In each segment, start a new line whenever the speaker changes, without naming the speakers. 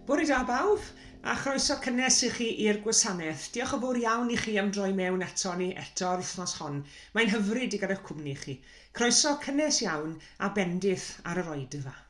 Bore da bawb, a chroeso cynnes i chi i'r gwasanaeth. Diolch yn fawr iawn i chi am droi mewn eto'r wythnos hon. Mae'n hyfryd i gadw'ch cwmni chi. Croeso cynnes iawn a bendith ar yr oedfa.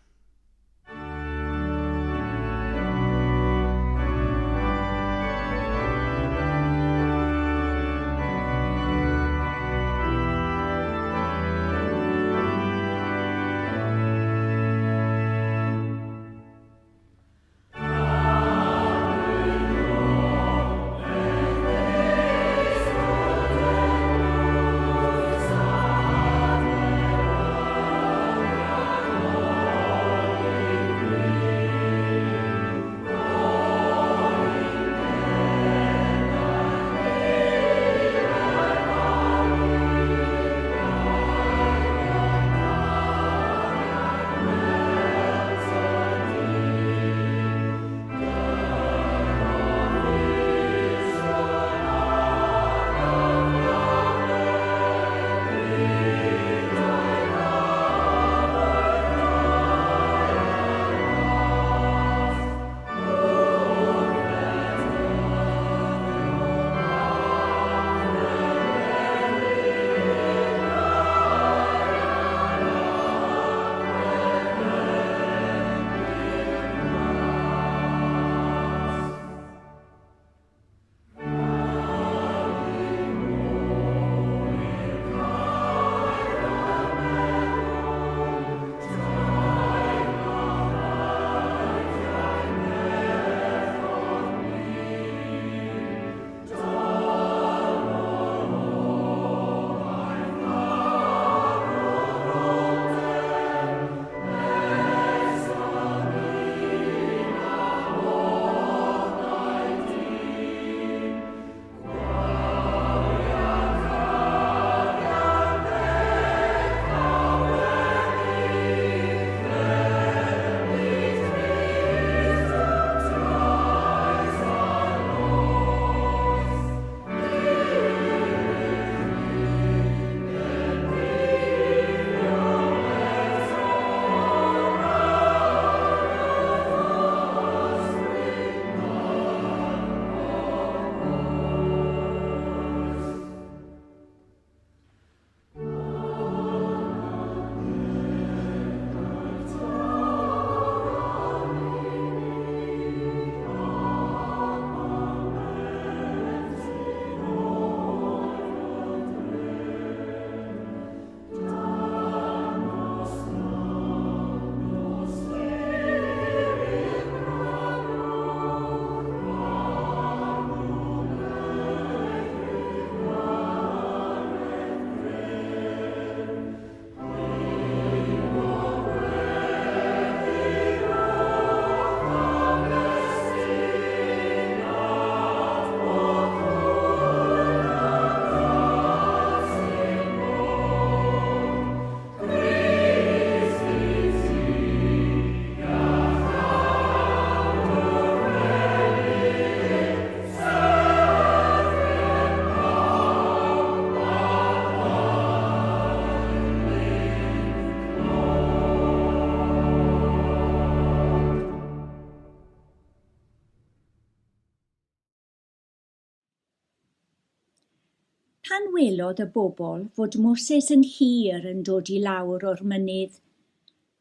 Pan welodd y bobl fod Moses yn hir yn dod i lawr o'r mynydd,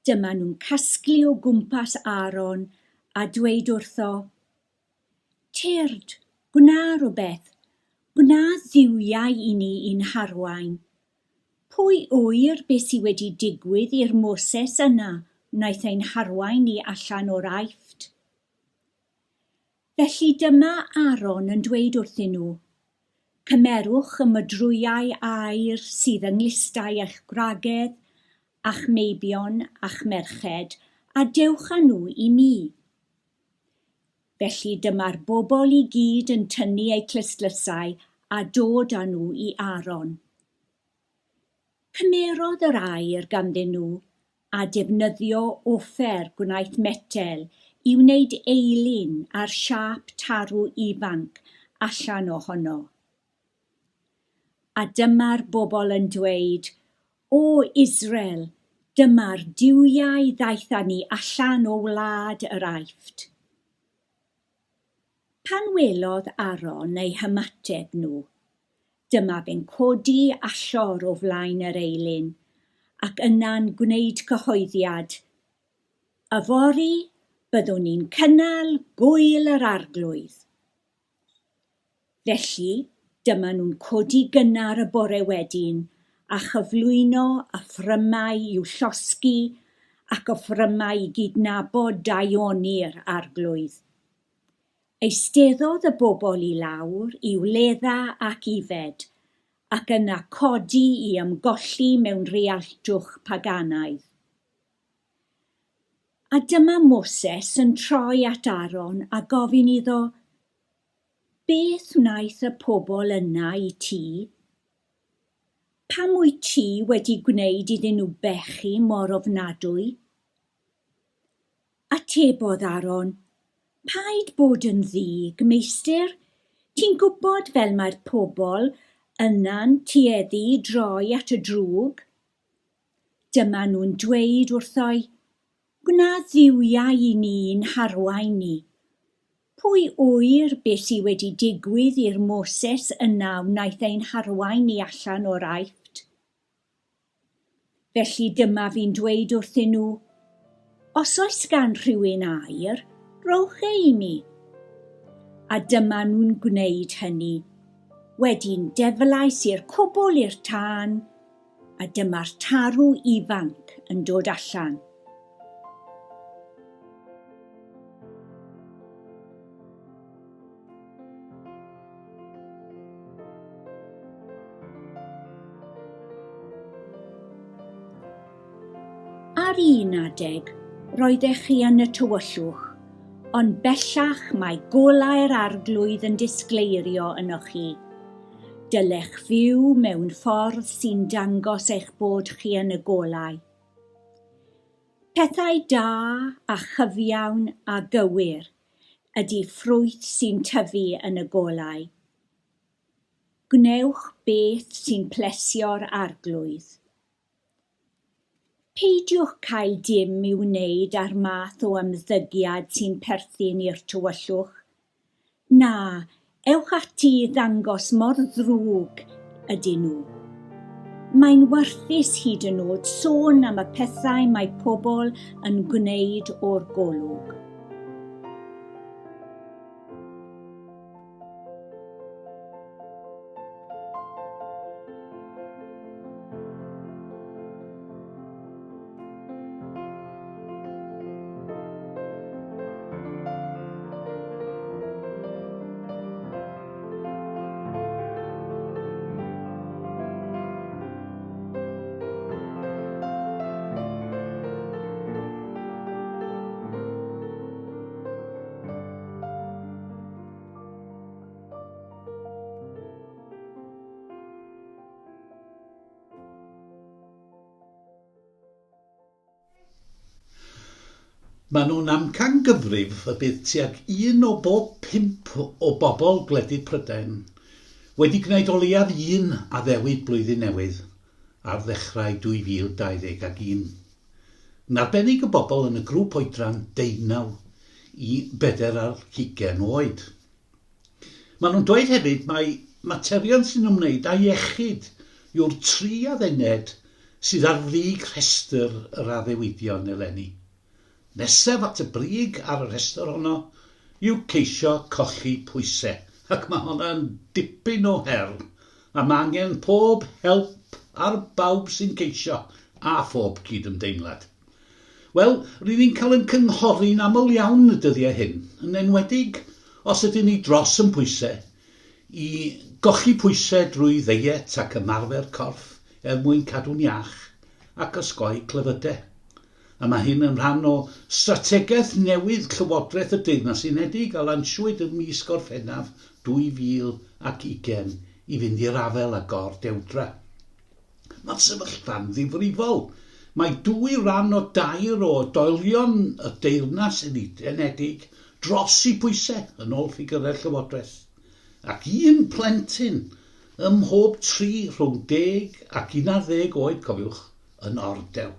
dyma nhw'n casglu o gwmpas Aaron a dweud wrtho, "Tyrd, gwna rhywbeth, gwna dduwiau i ni i'n harwain. Pwy wyr beth sydd wedi digwydd i'r Moses yna wnaeth ein harwain ni allan o'r Aifft?" Felly dyma Aaron yn dweud wrthyn nhw, "Cymerwch y mydrwyau aur sydd yng nglistau eich gwragedd, a'ch meibion a'ch merched, a dewch â nhw i mi." Felly dyma'r bobl i gyd yn tynnu eu clustlusau a dod â nhw i Aaron. Cymerodd yr air ganddyn nhw a defnyddio offer gwnaeth metel i wneud eilin ar siap tarw ifanc allan ohono. A dyma'r bobl yn dweud, "O Israel, dyma'r duwiau ddaeth â ni allan o wlad yr Aifft." Pan welodd Aron eu hymateb nhw, dyma fe'n codi allor o flaen yr eilyn, ac yna'n gwneud cyhoeddiad. Yfory, byddwn ni'n cynnal gŵyl yr arglwydd. Felly, dyma nhw'n codi gynnar y bore wedyn a chyflwyno y ffrymau i'w llosgi ac y ffrymau i gydnabod Daioni'r arglwydd. Eisteddodd y bobl i lawr i wledda ac ifed, ac yna codi i ymgolli mewn rialtwch paganaidd. A dyma Moses yn troi at Aron a gofyn iddo, beth wnaeth y pobl yna i ti? Pam wyt ti wedi gwneud iddyn nhw bechu mor ofnadwy? Atebodd Aron, paid bod yn ddig, meistr. Ti'n gwybod fel mae'r pobl yna'n tueddu i droi at y drwg? Dyma nhw'n dweud wrthoi, gwna dduwiau i ni'n harwain ni. Pwy wyr beth sydd wedi digwydd i'r Moses yna wnaeth ein harwain ni allan o'r Aifft? Felly dyma fi'n dweud wrthyn nhw, os oes gan rhywun air, rowch e i mi. A dyma nhw'n gwneud hynny. Wedyn deflais i'r cwbl i'r tân, a dyma'r tarw ifanc yn dod allan. Ar un adeg, roeddech chi yn y tywyllwch, ond bellach mae golau'r arglwydd yn disgleirio ynoch chi. Dylech fyw mewn ffordd sy'n dangos eich bod chi yn y golau. Pethau da a chyfiawn a gywir ydy ffrwyth sy'n tyfu yn y golau. Gnewch beth sy'n plesio'r arglwydd. Peidiwch cael dim i'w wneud ar math o ymddygiad sy'n perthyn i'r tywyllwch. Na, ewch ati i ddangos mor ddrwg ydyn nhw. Mae'n werthus hyd yn oed sôn am y pethau mae pobl yn gwneud o'r golwg.
Maen nhw'n amcangyfrif y bydd tuag 1 o bob 5 o bobl gwledydd Prydain wedi gwneud o leiaf 1 addewid blwyddyn newydd ar ddechrau 2021. Yn arbennig y bobl yn y grŵp oedran 19 i 40 oed. Maen nhw'n dweud hefyd mai materion sy'n ymwneud â iechyd yw'r 3 addenned sydd ar frig rhestr yr addewidion eleni. Nesaf at y brig ar y rhestr honno yw ceisio colli pwysau, ac mae hwnna'n dipyn o her, a mae angen pob help ar bawb sy'n ceisio a phob cydymdeimlad. Wel, rydyn ni'n cael yn cynghori'n aml iawn y dyddiau hyn, yn enwedig os ydyn ni dros yn pwysau, i golli pwysau drwy ddeiet ac ymarfer corff mwyn cadw'n iach ac osgoi clefydau. A mae hyn yn rhan o strategaeth newydd Llywodraeth y Deyrnas Unedig a lansiwyd ym mis Gorffennaf 2020 i fynd i'r afel a gor-dewdra. Mae'r sefyllfa'n ddifrifol. Mae 2 ran o 2 o doelion y Deyrnas Unedig dros i pwysau yn ôl ffigurau'r Llywodraeth, ac 1 plentyn ym mhob 3 rhwng 10 ac 11 oed, cofiwch, yn ordew.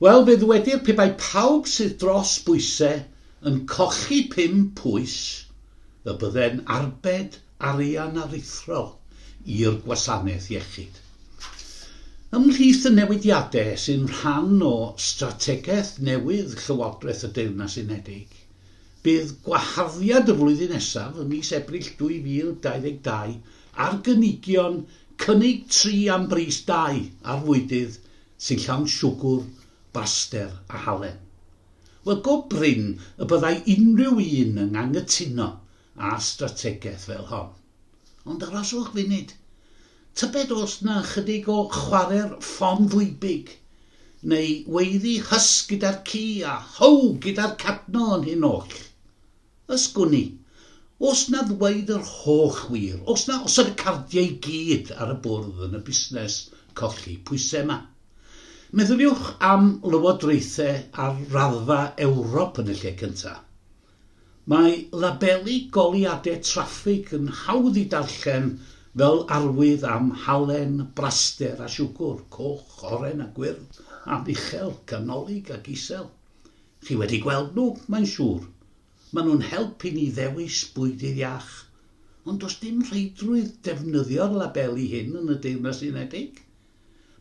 Wel, bydd wedi'r pe bai pawb sydd dros bwysau yn cochi 5 pwys y bydde'n arbed arian aruthrol i'r gwasanaeth iechyd. Ymhlith y newidiadau sy'n rhan o strategaeth newydd Llywodraeth y Deyrnas Unedig, bydd gwaharddiad y flwyddyn nesaf ym mis Ebrill 2022 ar gynigion cynnig 3 am bris 2 ar fwydydd sy'n llawn siwgr, baster a halen. Wel, go brin y byddai unrhyw un yn anghytuno a strategaeth fel hon. Ond aroswch funud, tybed os na chydig o chwarae'r ffon fwybig, neu weiddi hys gyda'r ci a how gyda'r cadno yn hyn oll. Ysgwni, os na ddweud yr holl wir, os ydy cardiau gyd ar y bwrdd yn y busnes colli pwysau yma. Meddyliwch am lywodraethau ar raddfa Ewrop yn y lle cyntaf. Mae labelu goliadau traffig yn hawdd i darllen fel arwydd am halen, braster a siwgr, coch, oren a gwyrdd, a uchel, canolig ac isel. Chi wedi gweld nhw, mae'n siŵr. Maen nhw'n helpu ni ddewis bwydydd iach. Ond does dim rheidrwydd defnyddio'r labelu hyn yn y Deyrnas Unedig.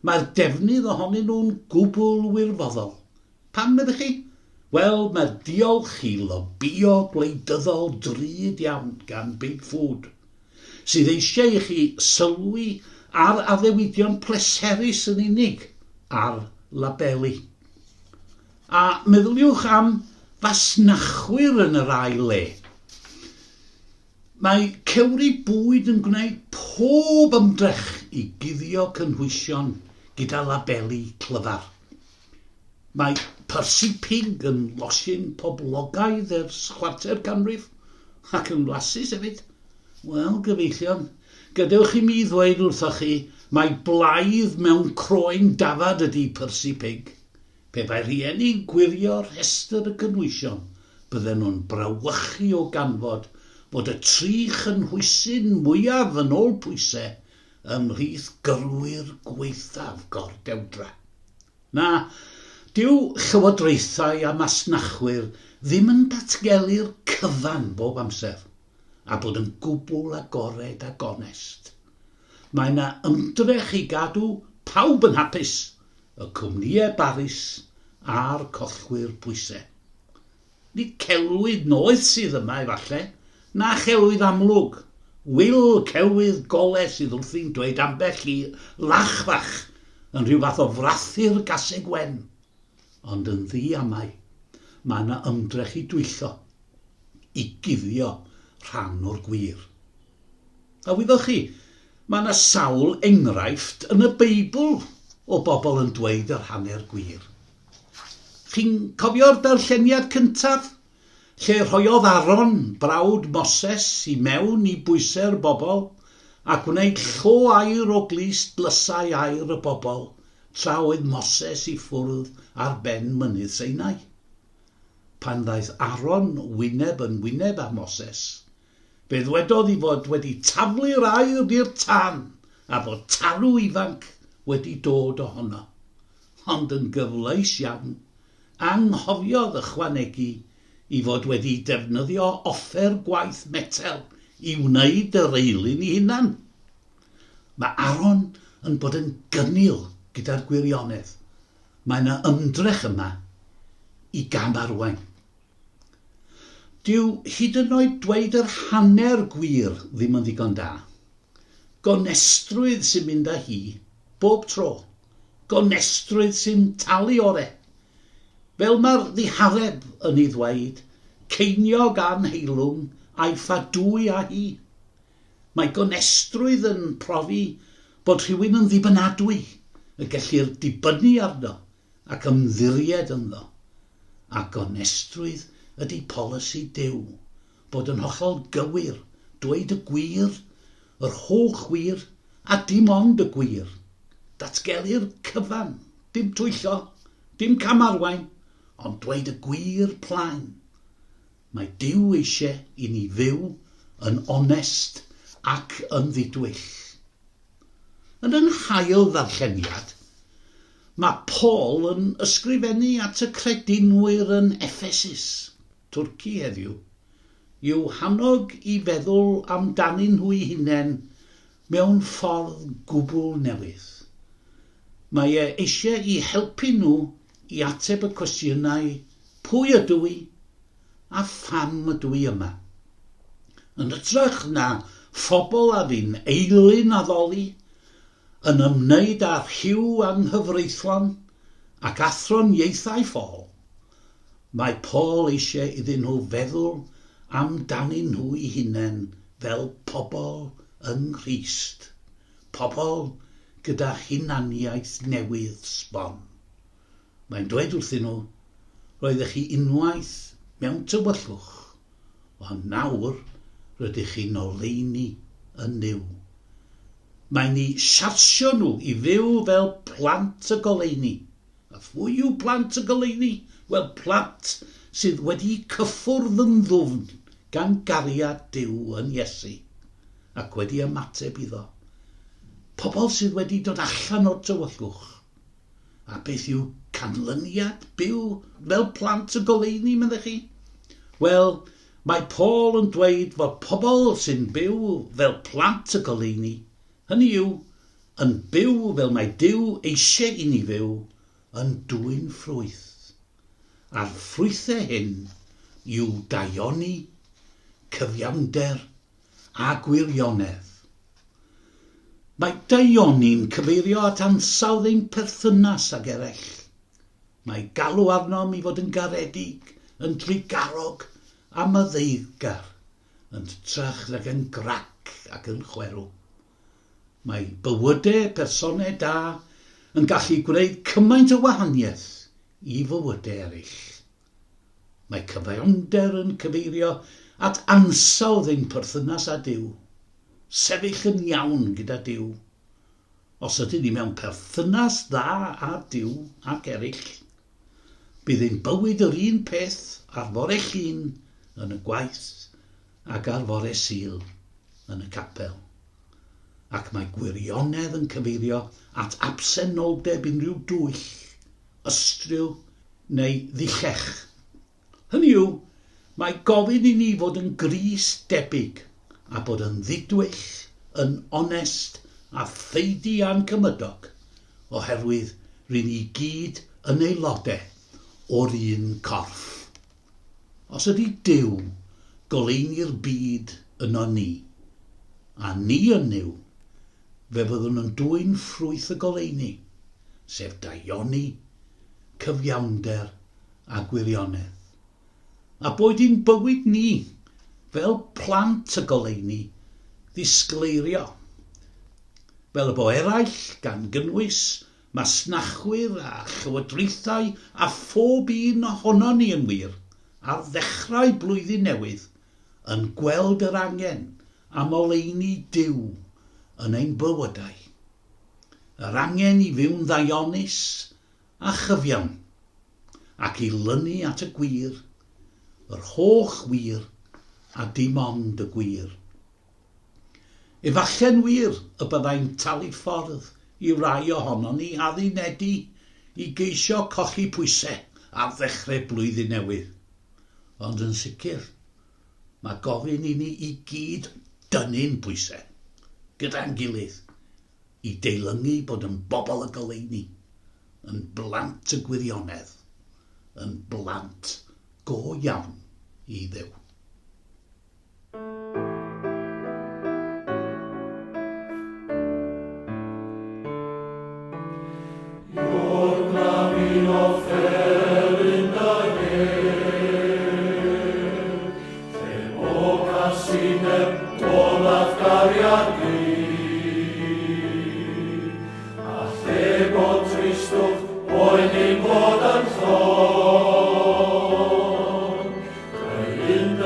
Mae'r defnydd ohonyn nhw'n gwbl wirfoddol. Pam meddych chi? Wel, mae'r diolch i lobio gwleidyddol drud iawn gan Big Food, sydd eisiau i chi sylwi ar addewidion pleserus yn unig ar labelu. A meddyliwch am fasnachwyr yn yr ail le. Mae cewri bwyd yn gwneud pob ymdrech i guddio cynhwysion gyda labelu clyfar. Mae Percy Pig yn losyn poblogaidd ers chwarter canrif ac yn flasus hefyd. Wel, gyfeillion, gadewch i mi ddweud wrthoch chi, mae blaidd mewn croen dafad ydy Percy Pig. Pe bai rhieni'n gwirio'r rhestr y cynhwysion, bydden nhw'n brawychu o ganfod fod y 3 chynhwysyn mwyaf yn ôl pwysau ymhlith gyrwyr gweithaf Gordewdra. Na, dyw llywodraethau a masnachwyr ddim yn datgelu'r cyfan bob amser, a bod yn gwbl agored ac onest. Mae yna ymdrech i gadw pawb yn hapus, y cwmnïau barus a'r collwyr pwysau. Nid celwydd noeth sydd yma efallai, na chelwydd amlwg, wyl celwydd goles sydd wrthi'n dweud ambell i lachfach yn rhyw fath o frathu'r gaseg wen. Ond yn ddiamau, mae yna ymdrech i dwyllo, i guddio rhan o'r gwir. A wyddwch chi, mae yna sawl enghraifft yn y Beibl o bobl yn dweud yr hanner gwir. Chi'n cofio'r darlleniad cyntaf, lle rhoiodd Aron, brawd Moses, i mewn i bwysau'r bobl ac wneud llo air o glist lysau air y bobl tra oedd Moses i ffwrdd ar ben mynydd Sinai. Pan ddaeth Aron wyneb yn wyneb â Moses, fe ddwedodd i fod wedi taflu'r air i'r tân a fod tarw ifanc wedi dod ohono. Ond yn gyfleus iawn, anghofiodd ychwanegu i fod wedi defnyddio offer gwaith metel i wneud yr eilyn i hunan. Mae Aron yn bod yn gynnil gyda'r gwirionedd. Mae yna ymdrech yma i gamarwain. Dyw hyd yn oed dweud yr hanner gwir ddim yn ddigon da. Gonestrwydd sy'n mynd â hi bob tro. Gonestrwydd sy'n talu ore. Fel mae'r ddihareb yn ei ddweud, ceiniog anheilwng a'i ffadwy a hi. Mae gonestrwydd yn profi bod rhywun yn ddibynadwy y gellir dibynnu arno ac ymddiried ynddo. A gonestrwydd ydy polisi Duw, bod yn hollol gywir, dweud y gwir, yr holl gwir, a dim ond y gwir. Datgelu'r cyfan, dim twyllo, dim camarwain, ond dweud y gwir plaen. Mae Duw eisiau i ni fyw yn onest ac yn ddidwyll. Yn yn hael ddarlleniad, mae Paul yn ysgrifennu at y credinwyr yn Ephesus. Twrci heddiw yw hannog i feddwl amdanyn nhw eu hunain mewn ffordd gwbl newydd. Mae eisiau i helpu nhw i ateb y cwestiynau pwy ydw i a pham ydw i yma. Yn ytrach na phobl a fi'n eilyn addoli, yn ymwneud â rhyw anghyfreithlon ac athroniaethau ffôl, mae Paul eisiau iddyn nhw feddwl amdanyn nhw eu hunain fel pobl yng Nghrist, pobl gyda hunaniaeth newydd sbon. Mae'n dweud wrthyn nhw, roeddech chi unwaith mewn tywyllwch, ond nawr rydych chi'n oleuni yn niw. Mae'n ei siarsio nhw i fyw fel plant y goleuni. A phwy yw plant y goleuni? Wel, plant sydd wedi cyffwrdd yn ddwfn gan gariad Duw yn Iesu ac wedi ymateb iddo. Pobl sydd wedi dod allan o'r tywyllwch. A beth yw canlyniad byw fel plant y goleuni, meddech chi? Wel, mae Paul yn dweud fod pobl sy'n byw fel plant y goleuni, hynny yw, yn byw fel mae Duw eisiau i ni fyw, yn dwyn ffrwyth. A'r ffrwythau hyn yw daioni, cyfiawnder a gwirionedd. Mae daioni'n cyfeirio at ansawdd ein perthynas ag eraill. Mae galw arnom i fod yn garedig, yn drigarog a myddeiddgar, yn trach nag yn grac ac yn chwerw. Mae bywydau personau da yn gallu gwneud cymaint o wahaniaeth i fywydau eraill. Mae cyfiawnder yn cyfeirio at ansawdd ein perthynas â Duw, sefyll yn iawn gyda Duw. Os ydyn ni mewn perthynas dda â Duw ac eraill, bydd ein bywyd yr un peth ar fore llun yn y gwaith ac ar fore Sul yn y capel. Ac mae gwirionedd yn cyfeirio at absenoldeb unrhyw dwyll, ystriw neu ddichech. Hynny yw, mae gofyn i ni fod yn gris debyg a bod yn ddidwyll, yn onest a theidi ancymydog, oherwydd rydyn ni gyd yn aelodau o'r un corff. Os ydy Duw goleuni'r byd yno ni, a ni yn niw, fe fyddwn yn dwyn ffrwyth y goleuni, sef daioni, cyfiawnder a gwirionedd. A boed i'n bywyd ni, fel plant y goleuni, ddisgleirio. Fel y bo eraill gan gynnwys masnachwyr a llywodraethau a phob un ohono ni yn wir, ar ddechrau blwyddyn newydd, yn gweld yr angen am oleuni Duw yn ein bywydau. Yr angen i fyw'n ddaionus a chyfiawn, ac i lynu at y gwir, yr holl wir a dim ond y gwir. Efalle'n wir y byddai'n talu ffordd i rai ohono ni addunedi i geisio colli pwysau ar ddechrau blwyddyn newydd. Ond yn sicr, mae gofyn i ni i gyd dynnu'n pwysau gyda'n gilydd i deilyngu bod yn bobl y goleuni, yn blant y gwirionedd, yn blant go iawn i Dduw.
In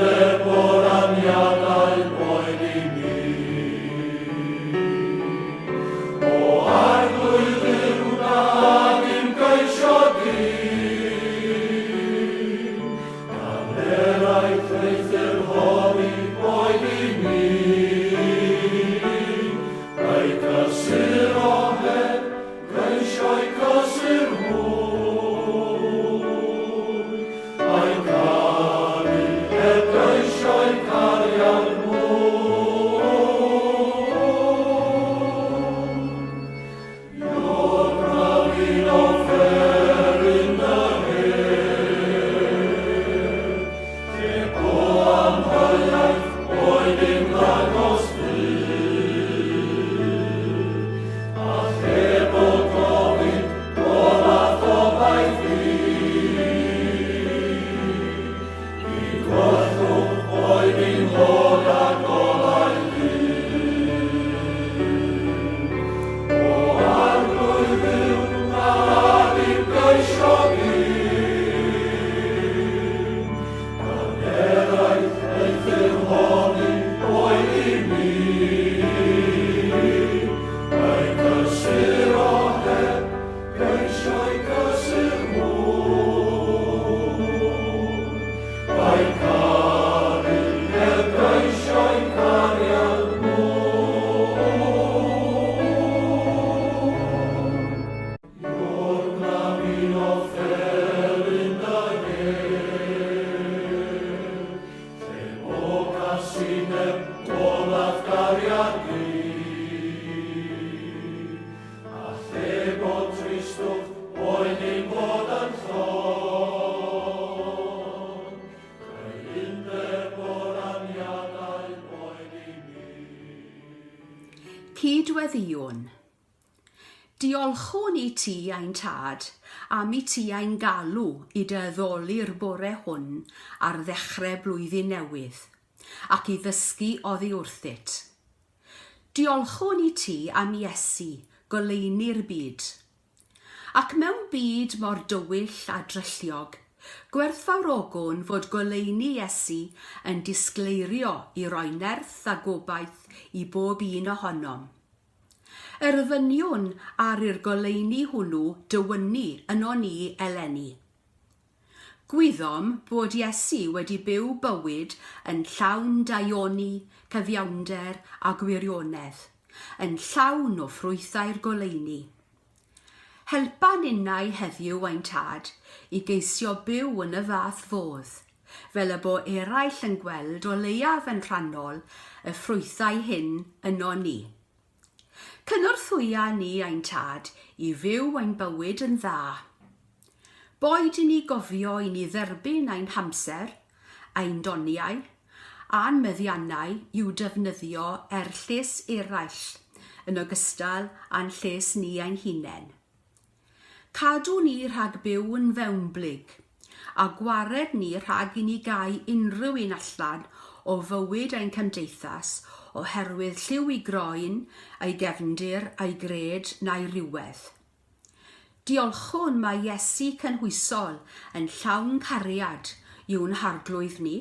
Cydweddion. Diolchwn i ti ein tad am i ti ein galw i dy addoli'r bore hwn ar ddechrau blwyddyn newydd, ac i ddysgu oddi wrthyt. Diolchwn i ti am Iesu, goleini'r byd. Ac mewn byd mor dywyll a drylliog, gwerthfawrogon fod goleini Iesu yn disgleirio i roi nerth a gobaith i bob un ohonom. Erfyniwn ar i'r goleini hwnnw dywynu yno ni eleni. Gwyddom bod Iesu wedi byw bywyd yn llawn daioni, cyfiawnder a gwirionedd, yn llawn o ffrwythau'r goleini. Helpa ninnau heddiw ein tad i geisio byw yn y fath fodd, fel y bo eraill yn gweld o leiaf yn rhannol y ffrwythau hyn yno ni. Cynorthwya ni ein tad i fyw ein bywyd yn dda. Boed i ni gofio i ni dderbyn ein hamser, ein doniau, a'n meddiannau i'w defnyddio lles eraill, yn ogystal â'n lles ni ein hunain. Cadw ni rhag byw yn fewnblyg, a gwared ni rhag i ni gau unrhyw un allan o fywyd ein cymdeithas oherwydd lliw i groen, ei gefndir, ei gred neu rywedd. Diolchwn mae Iesu cynhwysol yn llawn cariad yw'n harglwydd ni,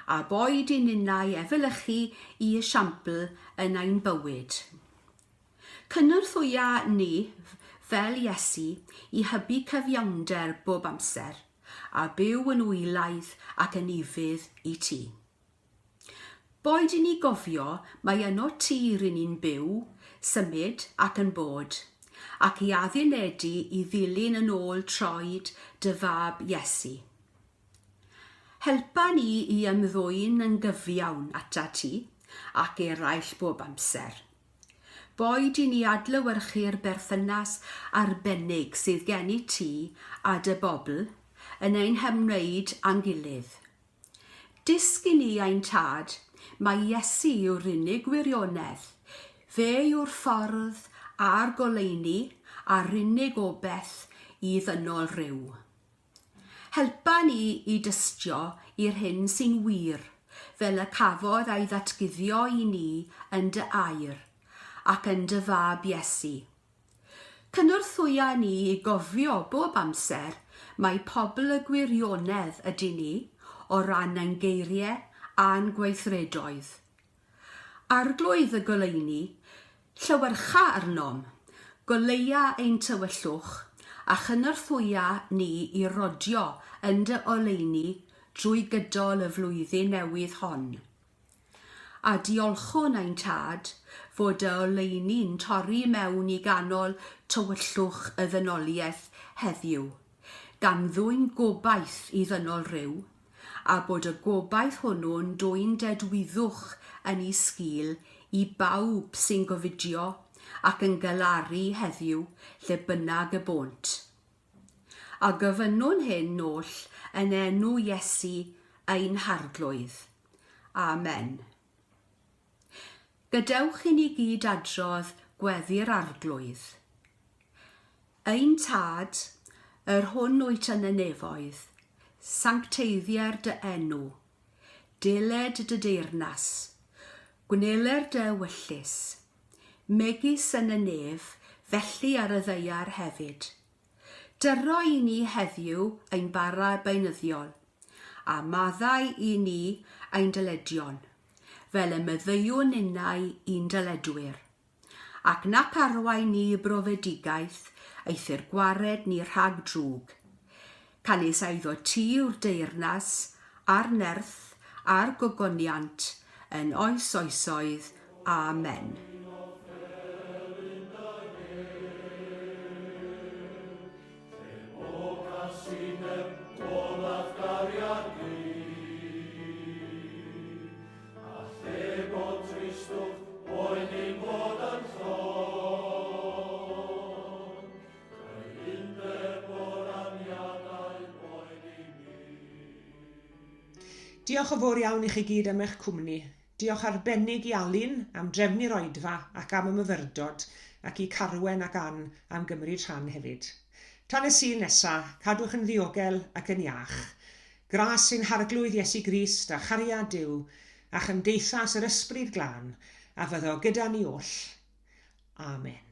a boed i ninnau efelychu i esiampl yn ein bywyd. Cynorthwya ni fel Iesu i hybu cyfiawnder bob amser, a byw yn wylaidd ac yn ifydd i ti. Boed i ni gofio mae yno tir i ni'n byw, symud ac yn bod, ac i addurnedu i ddilyn yn ôl troed dy fab Iesu. Helpa ni i ymddwyn yn gyfiawn ata ti ac eraill bob amser. Boed i ni adlewyrchu'r berthynas arbennig sydd gen i ti a dy bobl yn ein hymwneud â'n gilydd. Dysgu ni ein tad, mae Iesu yw'r unig wirionedd, fe yw'r ffordd a'r goleini a'r unig obeth i ddynol ryw. Helpa ni i dystio i'r hyn sy'n wir, fel y cafodd ei ddatguddio i ni yn dy air ac yn dy fab Iesu. Cynorthwya ni i gofio bob amser mae pobl y gwirionedd ydy ni o ran ein geiriau a'n gweithredoedd. Arglwydd y goleini, llywyrcha arnom, goleia ein tywyllwch a chynorthwya ni i rodio yn dy oleini drwy gydol y flwyddyn newydd hon. A diolchwn ein tad fod y oleini'n torri mewn i ganol tywyllwch y ddynoliaeth heddiw, gan ddwyn gobaith i ddynol ryw, a bod y gobaith hwnnw'n dwyn dedwyddwch yn ei sgil i bawb sy'n gofidio ac yn galaru heddiw lle bynnag y bont. A gyfynnwn hyn oll yn enw Iesu ein harglwydd. Amen. Gadewch i ni gyd adrodd gweddi'r arglwydd. Ein tad, yr hwn wyt yn y nefoedd, sancteiddiau'r dy enw, deled dy deyrnas, gwneler dy wyllus, megis yn y nef, felly ar y ddeiar hefyd. Dyro i ni heddiw ein bara beunyddiol, a maddau i ni ein dyledion, fel y meddeiwn innau i'n dyledwyr, ac nac arwain ni brofedigaeth eithyr gwared ni rhag drwg. Canis eiddo ti yw'r deyrnas, a'r nerth, a'r gogoniant, yn oes oesoedd. Amen.
Diolch yn fawr iawn i chi gyd am eich cwmni. Diolch arbennig i Alun am drefnu'r oedfa ac am y myfyrdod, ac i Carwen ac Ann am gymryd rhan hefyd. Tan y sul nesaf, cadwch yn ddiogel ac yn iach. Gras sy'n harglwydd Iesu Grist a chariad Duw, a chymdeithas yr ysbryd glân, a fyddo gyda ni oll. Amen.